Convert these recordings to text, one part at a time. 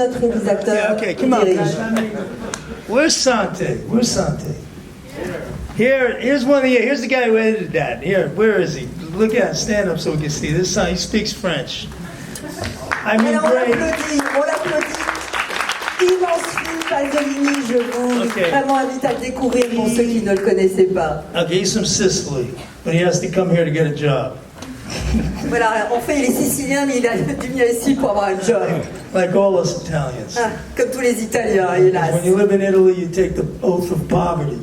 notre réalisateur Yeah, okay, come on, dirige. guys. Where's Sante? Where's Sante? Here's one of the. Here's the guy who edited that. Here, where is he? Look at him. Stand up so we can see. This son, he speaks French. I mean, Alors, great. on l'applaudit. Immense film Pasolini, je vous vraiment invite à le découvrir pour ceux qui ne le connaissaient pas. Okay, he's from Sicily, but he has to come here to get a job. Voilà, en fait, il est sicilien, mais il a dû venir ici pour avoir un job. Like all us Italians. Ah, comme tous les Italiens, hélas. When you live in Italy, you take the oath of poverty.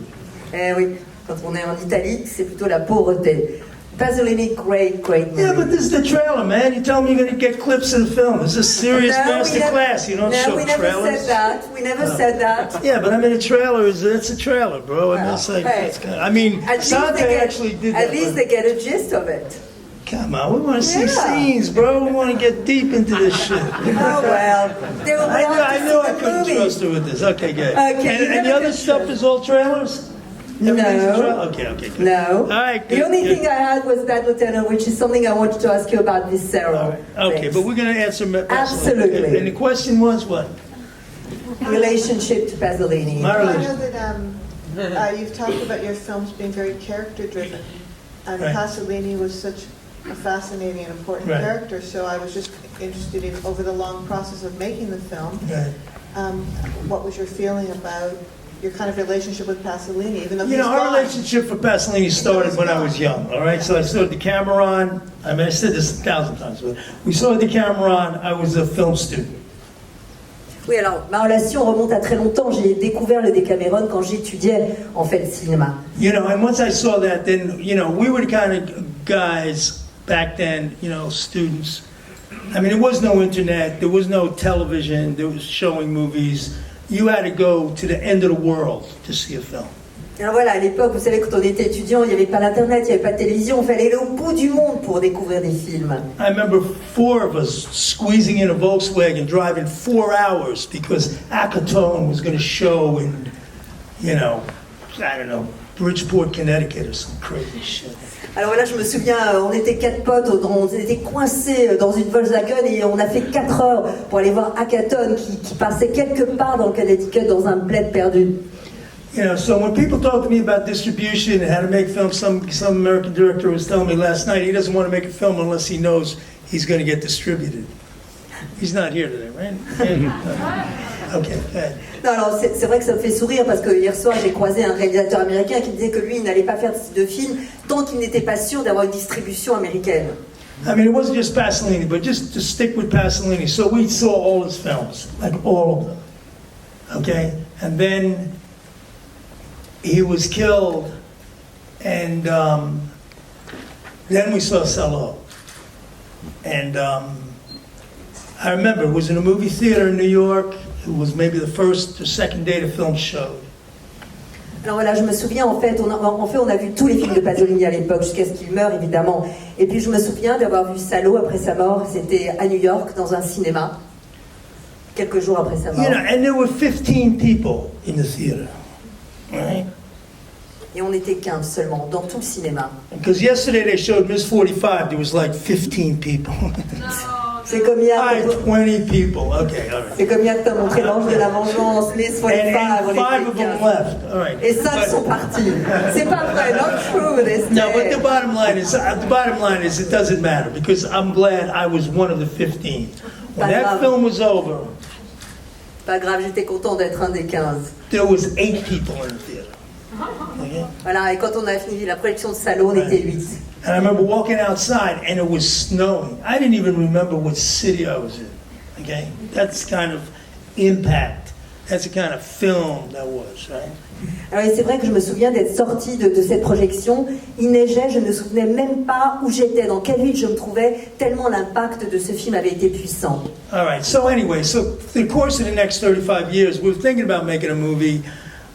Eh oui, quand on est en Italie, c'est plutôt la pauvreté. Pasolini, great movie. Yeah, but this is the trailer, man. You tell me you're going to get clips in the film. This is a serious master class. You don't show we never trailers. said that. We never said that. Yeah, but I mean, a trailer it's a trailer, bro. I mean, it's like, it's kind of, I mean, Sante actually did that. At least they get a gist of it. Come on, we want to see scenes, bro. We want to get deep into this shit. Oh, well. I knew I couldn't trust her with this. Okay, good. Okay, and the other stuff is all trailers? No. Okay, good. No. All right, good. The only thing I had was that lieutenant, which is something I wanted to ask you about visceral. Okay, but we're going to answer. Absolutely. Okay. And the question was what? Relationship to Pasolini. My I know relationship. that you've talked about your films being very character-driven, and Right. Pasolini was such a fascinating and important Right. character, so I was just interested in, over the long process of making the film, Right. what was your feeling about your kind of relationship with Pasolini, even though You know, our relationship for Pasolini started when I was young, all right? So I saw Decameron. I mean, I said this 1,000 times, but we saw Decameron. I was a film student. Oui, alors, ma relation remonte à très longtemps. J'ai découvert le Decameron quand j'étudiais, en fait, le cinéma. You know, and once I saw that, then, you know, we were the kind of guys back then, you know, students. I mean, there was no internet, there was no television, there was showing movies. You had to go to the end of the world to see a film. Alors voilà, à l'époque, vous savez, quand on était étudiant, il n'y avait pas l'internet, il n'y avait pas de télévision, il fallait aller au bout du monde pour découvrir des films. I remember 4 of us squeezing in a Volkswagen, driving 4 hours because Acatone was going to show in, you know, I don't know, Bridgeport, Connecticut or some crazy shit. Alors voilà, je me souviens, on était 4 potes, on était coincés dans une Volkswagen et on a fait 4 heures pour aller voir Acatone qui passait quelque part dans le Connecticut, dans un bled perdu. You know, so when people talk to me about distribution and how to make films, some American director was telling me last night he doesn't want to make a film unless he knows he's going to get distributed. He's not here today, right? Okay, go ahead. Non, alors c'est vrai que ça me fait sourire parce que hier soir j'ai croisé un réalisateur américain qui disait que lui il n'allait pas faire de film tant qu'il n'était pas sûr d'avoir une distribution américaine. I mean, it wasn't just Pasolini, but just to stick with Pasolini. So we saw all his films, like all of them. Okay? And then he was killed, and then we saw Salo. And I remember it was in a movie theater in New York. It was maybe the first or second day the film showed. Alors voilà, je me souviens on a vu tous les films de Pasolini à l'époque jusqu'à ce qu'il meure évidemment. Et puis je me souviens d'avoir vu Salo après sa mort, c'était à New York dans un cinéma, quelques jours après sa mort. You know, and there were 15 people in the theater, right? Et on était 15 seulement dans tout le cinéma. Because yesterday they showed Miss 45, there was like 15 people. C'est comme hier. 20 people. Okay, all right. C'est comme hier que t'as montré l'ange de la vengeance, Miss 45, And on 5 était of them 15. left. All right. Et 5 sont partis. C'est pas vrai, not true. No, but the bottom line is it doesn't matter because I'm glad I was one of the 15. When that film was over, pas grave, j'étais content d'être un des 15. there was 8 people in the theater. Okay? Voilà, et quand on a fini la projection de Salo, on était 8. And I remember walking outside and it was snowing. I didn't even remember what city I was in. Okay? That's kind of impact. That's the kind of film that was, right? Alors c'est vrai que je me souviens d'être sortie de cette projection, il neigeait, je ne me souvenais même pas où j'étais, dans quelle ville je me trouvais, tellement l'impact de ce film avait été puissant. All right, so anyway, so the course of the next 35 years, we were thinking about making a movie,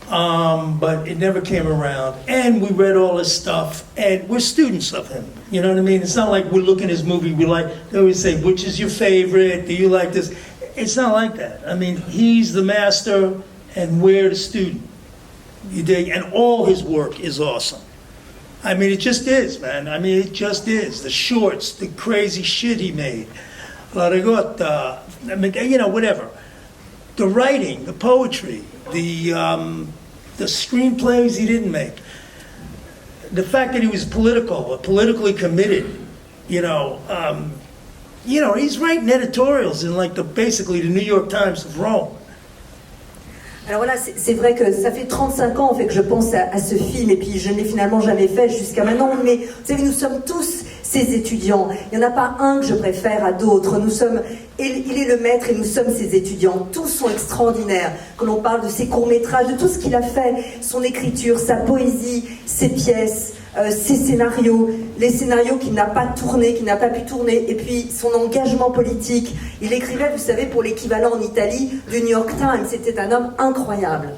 but it never came around. And we read all his stuff, and we're students of him. You know what I mean? It's not like we're looking at his movie, they always say, which is your favorite? Do you like this? It's not like that. I mean, he's the master, and we're the student. You dig? And all his work is awesome. I mean, it just is, man. I mean, it just is. The shorts, the crazy shit he made. La Rigotta, I mean, you know, whatever. the writing, the poetry, the screenplays he didn't make, the fact that he was politically committed, he's writing editorials in basically the New York Times of Rome. Alors voilà, c'est vrai que ça fait 35 ans en fait que je pense à ce film et puis je ne l'ai finalement jamais fait jusqu'à maintenant, mais vous savez, nous sommes tous ces étudiants. Il n'y en a pas un que je préfère à d'autres. Il est le maître et nous sommes ses étudiants. Tous sont extraordinaires. Quand on parle de ses courts-métrages, de tout ce qu'il a fait, son écriture, sa poésie, ses pièces, ses scénarios, les scénarios qu'il n'a pas tournés, qu'il n'a pas pu tourner, et puis son engagement politique. Il écrivait, vous savez, pour l'équivalent en Italie du New York Times. C'était un homme incroyable.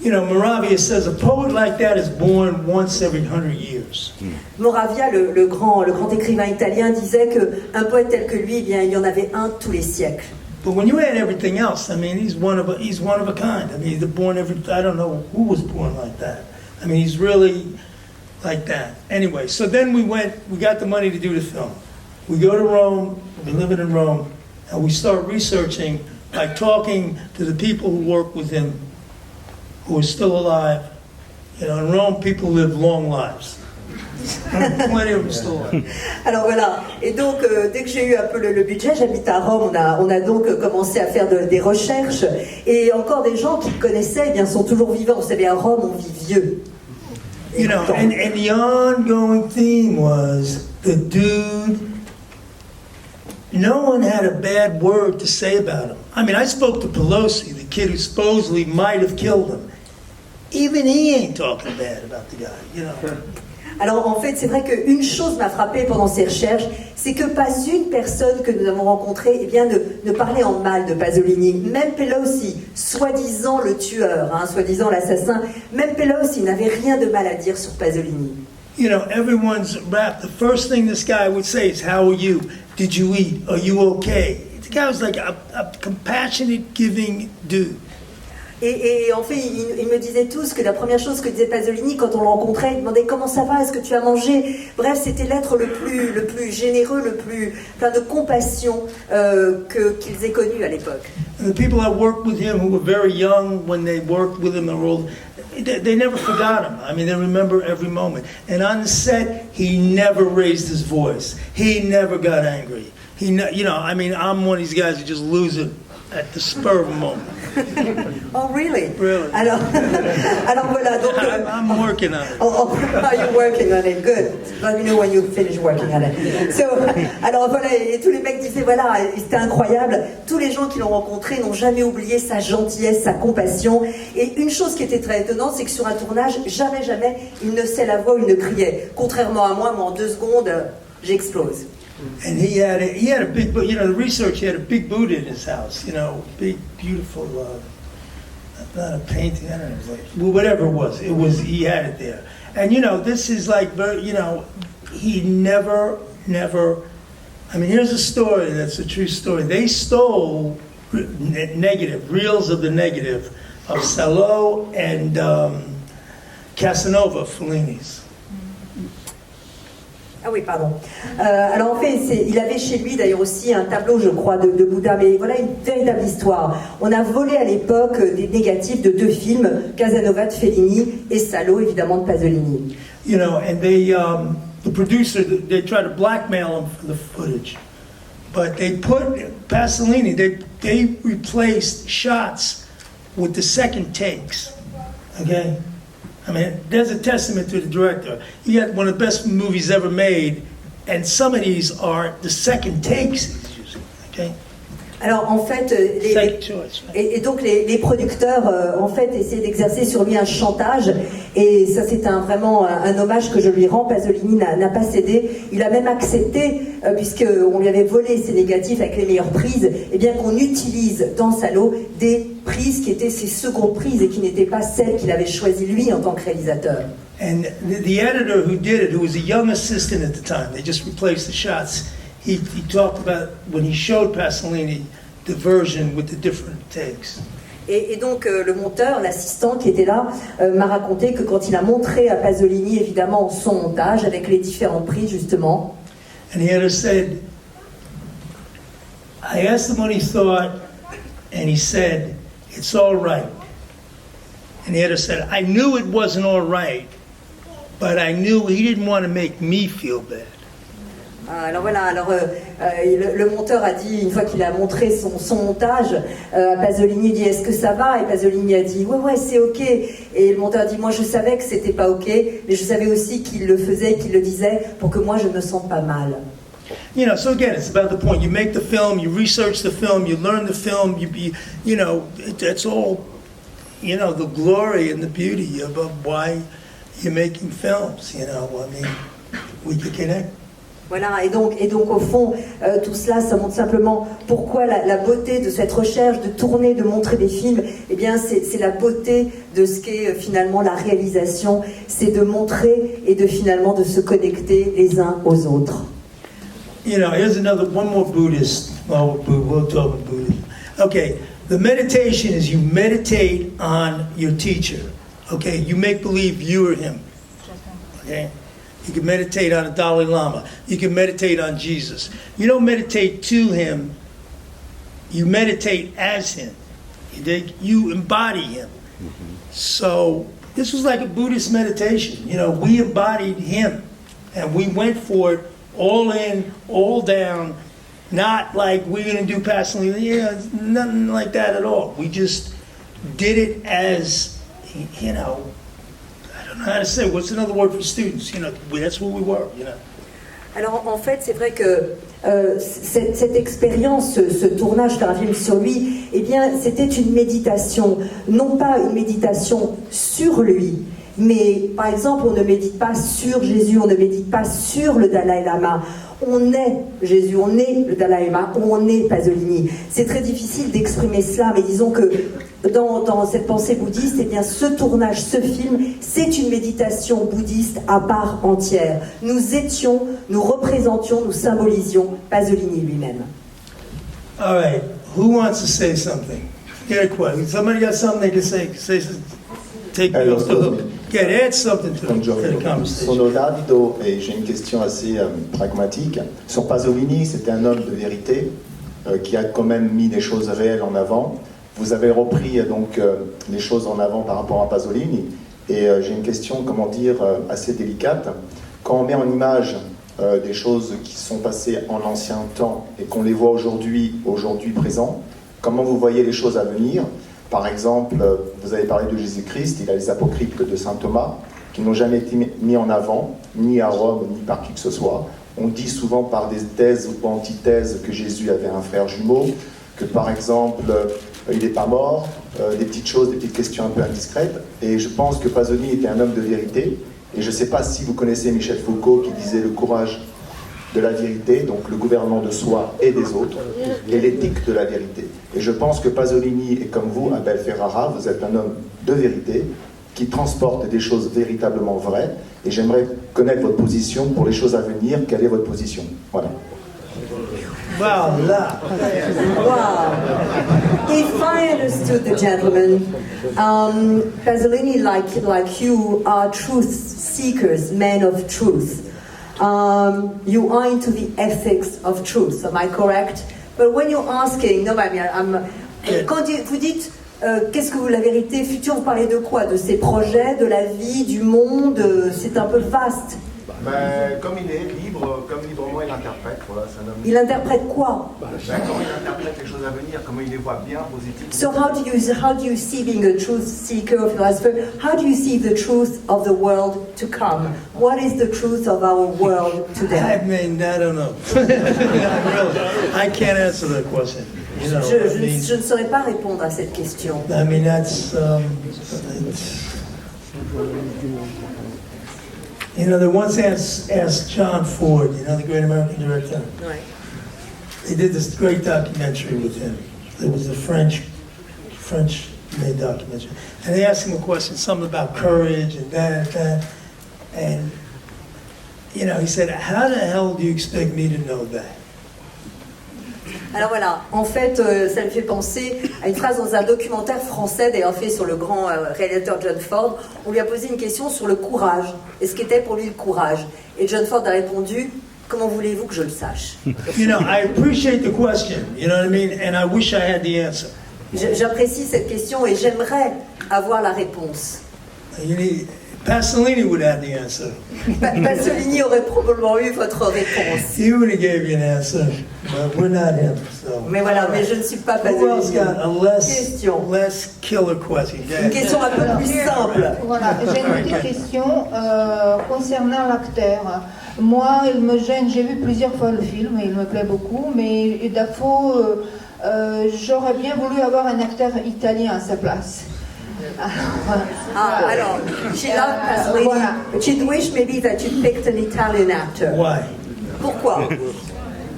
Moravia says a poet like that is born once every 100 years. Moravia, le grand écrivain italien, disait qu'un poète tel que lui, eh bien, il y en avait un tous les siècles. But when you add everything else, I mean, he's one of a kind. I mean, I don't know who was born like that. I mean, he's really like that. Anyway, so then we got the money to do the film. We go to Rome, we live in Rome, and we start researching by talking to the people who work with him, who are still alive. In Rome, people live long lives. Plenty of them still alive. Alors voilà, et donc dès que j'ai eu un peu le budget, j'habite à Rome, on a donc commencé à faire des recherches, et encore des gens qui connaissaient, eh bien, sont toujours vivants. Vous savez, à Rome, on vit vieux. And the ongoing theme was the dude, no one had a bad word to say about him. I mean, I spoke to Pelosi, the kid who supposedly might have killed him. Even he ain't talking bad about the guy, Alors en fait, c'est vrai qu'une chose m'a frappée pendant ces recherches, c'est que pas une personne que nous avons rencontrée ne parlait en mal de Pasolini. Même Pelosi, soi-disant le tueur, soi-disant l'assassin, même Pelosi n'avait rien de mal à dire sur Pasolini. Everyone's rap. The first thing this guy would say is, "How are you? Did you eat? Are you okay?" The guy was like a compassionate, giving dude. Et en fait, ils me disaient tous que la première chose que disait Pasolini quand on le rencontrait, il demandait comment ça va, est-ce que tu as mangé. Bref, c'était l'être le plus généreux, le plus plein de compassion qu'ils aient connu à l'époque. The people that worked with him who were very young when they worked with him, they never forgot him. I mean, they remember every moment. And on the set, he never raised his voice. He never got angry. I'm one of these guys who just lose it at the spur of a moment. Oh, really? Really. Alors voilà. Donc, I'm working on it. Are you working on it? Good. Let me know when you finish working on it. So, alors voilà, et tous les mecs disaient, voilà, c'était incroyable. Tous les gens qui l'ont rencontré n'ont jamais oublié sa gentillesse, sa compassion. Et une chose qui était très étonnante, c'est que sur un tournage, jamais, il ne sait la voix ou il ne criait. Contrairement à moi, en 2 secondes, j'explose. And he had a big, the research, he had a big Buddha in his house, big, beautiful, not a painting, I don't know, whatever it was, he had it there. And, this is like, he never, I mean, here's a story that's a true story. They stole reels of the negative of Salo and Casanova, Fellini's. Ah oui, pardon. Alors en fait, il avait chez lui d'ailleurs aussi un tableau, je crois, de Bouddha, mais voilà une véritable histoire. On a volé à l'époque des négatifs de 2 films, Casanova de Fellini et Salo, évidemment, de Pasolini. And the producer, they tried to blackmail him for the footage. But they put Pasolini, they replaced shots with the second takes, okay? I mean, there's a testament to the director. You got one of the best movies ever made, and some of these are the second takes he's using, okay? Alors en fait, donc les producteurs en fait essayaient d'exercer sur lui un chantage, et ça c'est vraiment un hommage que je lui rends. Pasolini n'a pas cédé, il a même accepté, puisqu'on lui avait volé ses négatifs avec les meilleures prises, et bien qu'on utilise dans Salo des prises qui étaient ses secondes prises et qui n'étaient pas celles qu'il avait choisies lui en tant que réalisateur. And the editor who did it, who was a young assistant at the time, they just replaced the shots. He talked about when he showed Pasolini the version with the different takes. Et donc le monteur, l'assistant qui était là, m'a raconté que quand il a montré à Pasolini évidemment son montage avec les différentes prises justement. And the editor said, I asked him what he thought, and he said, It's all right. And the editor said, I knew it wasn't all right, but I knew he didn't want to make me feel bad. Alors voilà, le monteur a dit, une fois qu'il a montré son montage, à Pasolini, il dit est-ce que ça va? Et Pasolini a dit ouais c'est ok. Et le monteur a dit moi je savais que c'était pas ok, mais je savais aussi qu'il le faisait, qu'il le disait pour que moi je me sente pas mal. You know, so again, it's about the point. You make the film, you research the film, you learn the film, you know, that's all, you know, the glory and the beauty of why you're making films, you know. I mean, we can connect. Voilà, et donc au fond, tout cela, ça montre simplement pourquoi la beauté de cette recherche, de tourner, de montrer des films, eh bien c'est la beauté de ce qu'est finalement la réalisation, c'est de montrer et de finalement de se connecter les uns aux autres. You know, here's one more Buddhist. Well, we'll talk about Buddhism. Okay, the meditation is you meditate on your teacher. Okay, you make believe you are him. Okay? You can meditate on a Dalai Lama. You can meditate on Jesus. You don't meditate to him. You meditate as him. You embody him. So this was like a Buddhist meditation. You know, we embodied him. And we went for it all in, all down. Not like we're going to do passively. Yeah, nothing like that at all. We just did it as, you know, how to say, what's another word for students? You know, that's what we were, you know. Alors en fait, c'est vrai que cette expérience, ce tournage d'un film sur lui, eh bien, c'était une méditation, non pas une méditation sur lui, mais par exemple, on ne médite pas sur Jésus, on ne médite pas sur le Dalai Lama. On est Jésus, on est le Dalai Lama, on est Pasolini. C'est très difficile d'exprimer cela, mais disons que dans cette pensée bouddhiste, eh bien, ce tournage, ce film, c'est une méditation bouddhiste à part entière. Nous étions, nous représentions, nous symbolisions Pasolini lui-même. All right, who wants to say something? Get a question. Somebody got something they can say take me off the hook. Add something to the conversation. Sono Davido et j'ai une question assez pragmatique. Sur Pasolini, c'était un homme de vérité qui a quand même mis des choses réelles en avant. Vous avez repris donc les choses en avant par rapport à Pasolini et j'ai une question, comment dire, assez délicate. Quand on met en image des choses qui sont passées en ancien temps et qu'on les voit aujourd'hui présent, comment vous voyez les choses à venir? Par exemple, vous avez parlé de Jésus-Christ, il a les apocryphes de saint Thomas qui n'ont jamais été mis en avant, ni à Rome, ni par qui que ce soit. On dit souvent par des thèses ou antithèses que Jésus avait un frère jumeau, que par exemple, il n'est pas mort, des petites choses, des petites questions un peu indiscrètes. Et je pense que Pasolini était un homme de vérité. Et je ne sais pas si vous connaissez Michel Foucault qui disait le courage de la vérité, donc le gouvernement de soi et des autres, et l'éthique de la vérité. Et je pense que Pasolini est comme vous, Abel Ferrara, vous êtes un homme de vérité qui transporte des choses véritablement vraies. Et j'aimerais connaître votre position pour les choses à venir. Quelle est votre position? Voilà. Voilà. Wow. If I understood the gentleman, Pasolini, like you, are truth seekers, men of truth. You are into the ethics of truth, am I correct? But when you're asking, no, I mean, quand vous dites qu'est-ce que vous, la vérité future, vous parlez de quoi? De ses projets, de la vie, du monde? C'est un peu vaste. Ben, comme il est libre, comme librement il interprète, voilà, c'est un homme. Il interprète quoi? Ben, comment il interprète les choses à venir, comment il les voit bien, positivement. So how do you see, being a truth seeker, a philosopher, how do you see the truth of the world to come? What is the truth of our world today? I mean, I don't know. I can't answer that question. You know, Je ne saurais pas répondre à cette question. I mean, that's, you know, they once asked John Ford, you know, the great American director. Ouais. They did this great documentary with him. It was a French-made documentary. And they asked him a question, something about courage and that. And, you know, he said, how the hell do you expect me to know that? Alors voilà, en fait, ça me fait penser à une phrase dans un documentaire français, d'ailleurs fait sur le grand réalisateur John Ford. On lui a posé une question sur le courage, et ce qu'était pour lui le courage. Et John Ford a répondu, comment voulez-vous que je le sache? You know, I appreciate the question, you know what I mean? And I wish I had the answer. J'apprécie cette question et j'aimerais avoir la réponse. Pasolini would have the answer. Pasolini aurait probablement eu votre réponse. He would have gave you an answer, but we're not him. So. Mais voilà, mais je ne suis pas Who else Pasolini. got a less killer question? Une question un peu plus simple. Voilà, j'ai une petite question concernant l'acteur. Moi, il me gêne, j'ai vu plusieurs fois le film et il me plaît beaucoup, mais Dafoe, j'aurais bien voulu avoir un acteur italien à sa place. Alors, she loved Pasolini, Voilà. but she'd wish maybe that you picked an Italian actor. Why? Pourquoi?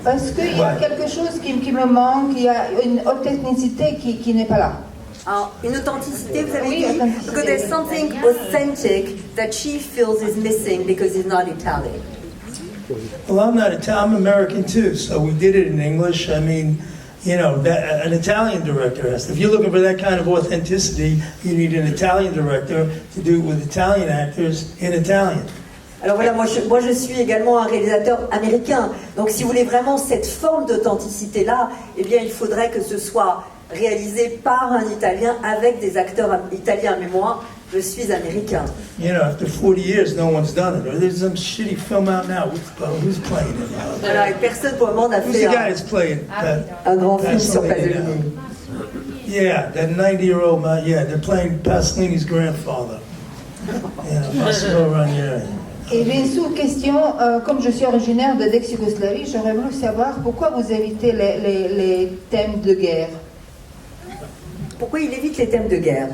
Parce qu'il y a quelque chose qui me manque, il y a une authenticité qui n'est pas là. Alors, une authenticité, vous avez Oui, dit? authenticité. Because there's something authentic that she feels is missing because he's not Italian. Well, I'm not Italian. I'm American too, so we did it in English. I mean, you know, an Italian director has. If you're looking for that kind of authenticity, you need an Italian director to do it with Italian actors in Italian. Alors voilà, moi je suis également un réalisateur américain. Donc si vous voulez vraiment cette forme d'authenticité-là, eh bien il faudrait que ce soit réalisé par un Italien avec des acteurs italiens. Mais moi, je suis américain. You know, after 40 years, no one's done it. Or there's some shitty film out now. Who's playing it? Voilà, et personne pour le moment n'a Who's the fait guy that's playing un grand film sur Pasolini now? Pasolini. Yeah, that 90-year-old man. Yeah, they're playing Pasolini's grandfather. You know, Massimo Ranieri. Et j'ai une sous-question, comme je suis originaire d'ex-Yougoslavie, j'aurais voulu savoir pourquoi vous évitez les thèmes de guerre. Pourquoi il évite les thèmes de guerre?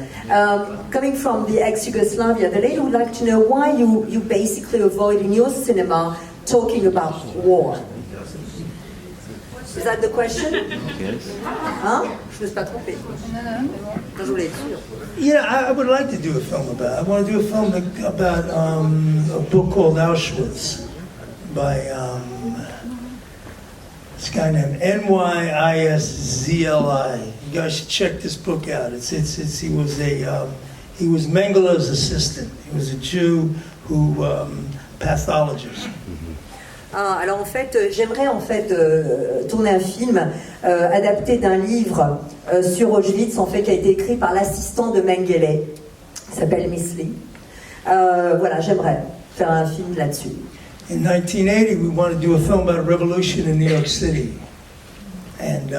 Coming from the ex-Yugoslavia, the lady would like to know why you basically avoid in your cinema talking about war. Is that the question? Hein? Je ne me suis pas trompée. Non, je voulais être sûre. Yeah, I would like to do a film about. I want to do a film about a book called Auschwitz by this guy named Nyiszli. You guys should check this book out. He was Mengeler's assistant. He was a Jew who pathologist. Alors en fait, j'aimerais en fait tourner un film adapté d'un livre sur Auschwitz, en fait, qui a été écrit par l'assistant de Mengele, qui s'appelle Misli. Voilà, j'aimerais faire un film là-dessus. In 1980, we wanted to do a film about a revolution in New York City, and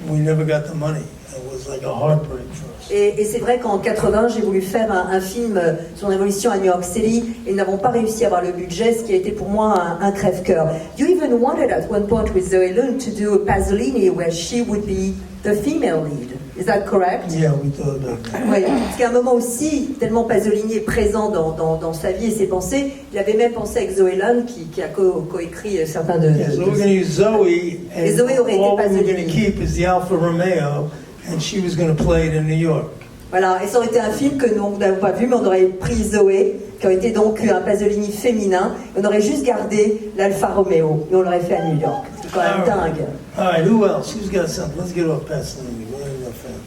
we never got the money. It was like a heartbreak for us. Et c'est vrai qu'en 80, j'ai voulu faire un film sur une révolution à New York City et nous n'avons pas réussi à avoir le budget, ce qui a été pour moi un crève-cœur. You even wanted at one point with Zoe Lund to do a Pasolini where she would be the female lead. Is that correct? Yeah, we thought about that. Oui, parce qu'à un moment aussi, tellement Pasolini est présent dans sa vie et ses pensées, il avait même pensé avec Zoe Lund qui a coécrit certains de... Yeah, so we're going to use Zoe, Et and Zoé aurait été all we were going Pasolini. to keep is the Alfa Romeo, and she was going to play it in New York. Voilà, et ça aurait été un film que nous n'avons pas vu, mais on aurait pris Zoé, qui aurait été donc un Pasolini féminin, et on aurait juste gardé l'Alfa Romeo, et on l'aurait fait à New York. C'est quand même dingue. All right, who else? Who's got something? Let's get off Pasolini. Where are you, fan?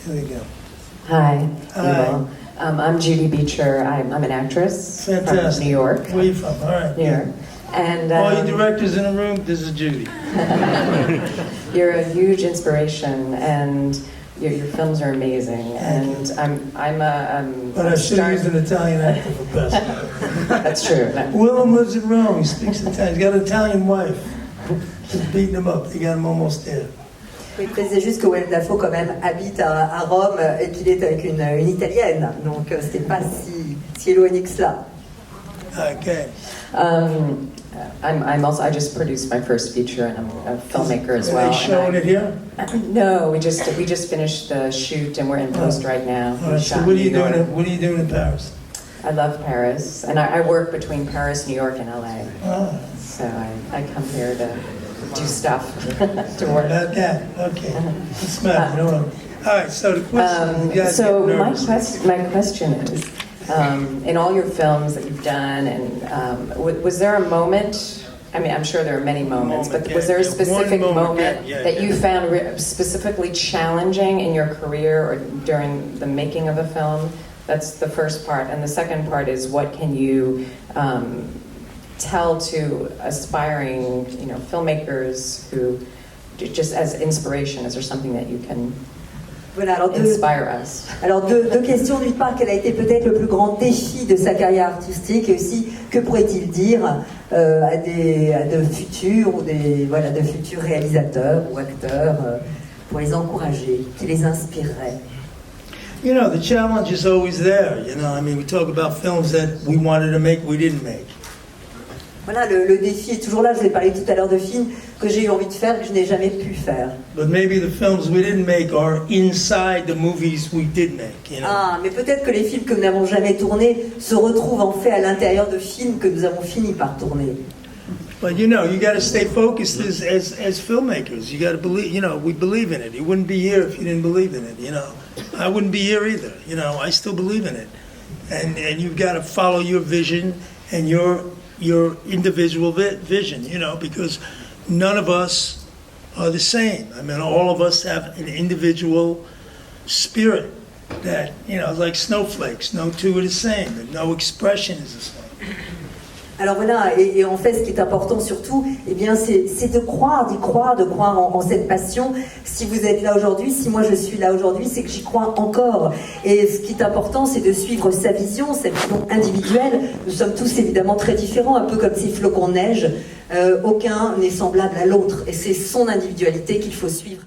Here we go. Hi. Hi. Eva. I'm Judy Beecher. I'm an actress Fantastic. from New York. Where are you from? All right. New York. And All you directors in the room, this is Judy. you're a huge inspiration, and your films are amazing. And But I should have used an Italian actor for Pasolini. That's true. Willem lives in Rome. He speaks Italian. He's got an Italian wife. She's beating him up. They got him almost there. Il précisait juste que Willem Dafoe quand même habite à Rome et qu'il est avec une Italienne, donc c'était pas si éloigné que cela. Okay. I just produced my first feature, and I'm a filmmaker as Are well. they showing it here? No, we just finished the shoot, and we're in post right now. All We right. So shot what are in you New doing? York. What are you doing in Paris? I love Paris, and I work between Paris, New York, and LA. Ah, So I come here to do stuff, to work. about that. Okay. What's the matter? You know what? All right. So the question. You guys So get my nervous. question is, in all your films that you've done, and was there a moment? I mean, I'm sure there are many moments, but was there a specific moment that you found specifically challenging in your career or during the making of a film? That's the first part. And the second part is, what can you tell to aspiring, filmmakers who just as inspiration? Is there something that you can Voilà, inspire us? Alors deux questions. D'une part, quel a été peut-être le plus grand défi de sa carrière artistique, et aussi que pourrait-il dire à de futurs ou de futurs réalisateurs ou acteurs pour les encourager, qui les inspirerait? You know, the challenge is always there. You know, I mean, we talk about films that we wanted to make, we didn't make. Voilà, le défi est toujours là. Je vous ai parlé tout à l'heure de films que j'ai eu envie de faire, que je n'ai jamais pu faire. But maybe the films we didn't make are inside the movies we did make, you know. Ah, mais peut-être que les films que nous n'avons jamais tournés se retrouvent en fait à l'intérieur de films que nous avons fini par tourner. But you know, you got to stay focused as filmmakers. You got to believe, you know, we believe in it. You wouldn't be here if you didn't believe in it, you know. I wouldn't be here either, you know. I still believe in it. And you've got to follow your vision and your individual vision, you know, because none of us are the same. I mean, all of us have an individual spirit that, you know, like snowflakes. No two are the same, and no expression is the same. Alors voilà, et en fait, ce qui est important surtout, eh bien, c'est de croire en cette passion. Si vous êtes là aujourd'hui, si moi je suis là aujourd'hui, c'est que j'y crois encore. Et ce qui est important, c'est de suivre sa vision individuelle. Nous sommes tous évidemment très différents, un peu comme ces flocons de neige. Aucun n'est semblable à l'autre. Et c'est son individualité qu'il faut suivre.